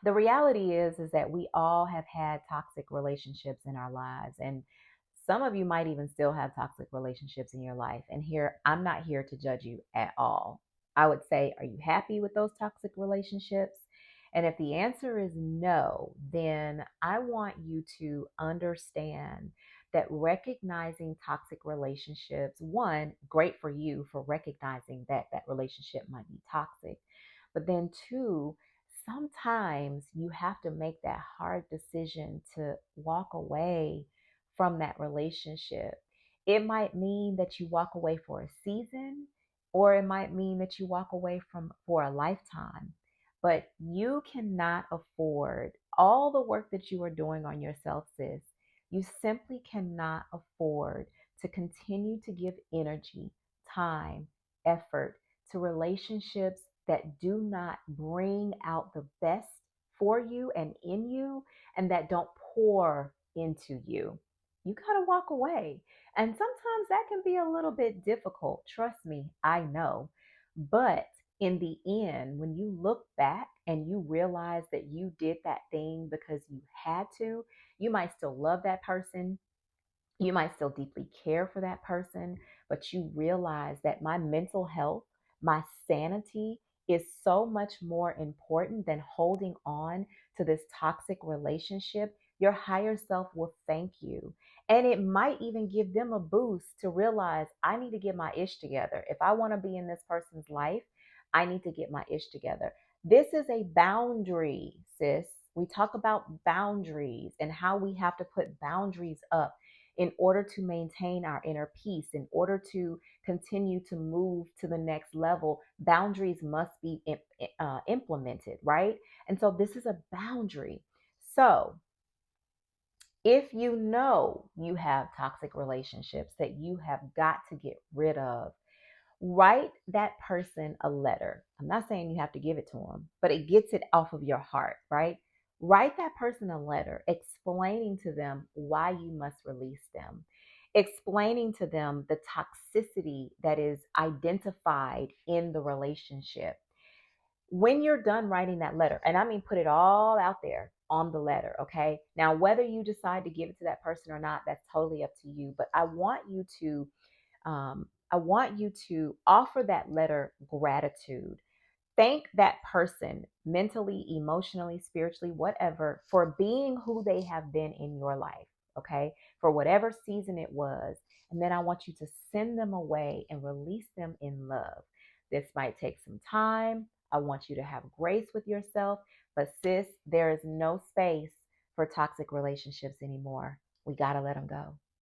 The reality is that we all have had toxic relationships in our lives, and some of you might even still have toxic relationships in your life. And here, I'm not here to judge you at all. I would say, are you happy with those toxic relationships? And if the answer is no, then I want you to understand that recognizing toxic relationships, one, great for you for recognizing that that relationship might be toxic. But then two, sometimes you have to make that hard decision to walk away from that relationship. It might mean that you walk away for a season, or it might mean that you walk away from for a lifetime. But you cannot afford all the work that you are doing on yourself, sis. You simply cannot afford to continue to give energy, time, effort to relationships that do not bring out the best for you and in you, and that don't pour into you. You got to walk away. And sometimes that can be a little bit difficult. Trust me, I know. But in the end, when you look back and you realize that you did that thing because you had to, you might still love that person. You might still deeply care for that person, but you realize that my mental health, my sanity is so much more important than holding on to this toxic relationship. Your higher self will thank you. And it might even give them a boost to realize I need to get my ish together. If I want to be in this person's life, I need to get my ish together. This is a boundary, sis. We talk about boundaries and how we have to put boundaries up in order to maintain our inner peace, in order to continue to move to the next level. Boundaries must be implemented, right? And so this is a boundary. So if you know you have toxic relationships that you have got to get rid of, write that person a letter. I'm not saying you have to give it to them, but it gets it off of your heart, right? Write that person a letter explaining to them why you must release them, explaining to them the toxicity that is identified in the relationship. When you're done writing that letter, and I mean put it all out there on the letter, okay? Now, whether you decide to give it to that person or not, that's totally up to you. But I want you to offer that letter gratitude. Thank that person mentally, emotionally, spiritually, whatever, for being who they have been in your life, okay? For whatever season it was. And then I want you to send them away and release them in love. This might take some time. I want you to have grace with yourself. But sis, there is no space for toxic relationships anymore. We got to let them go.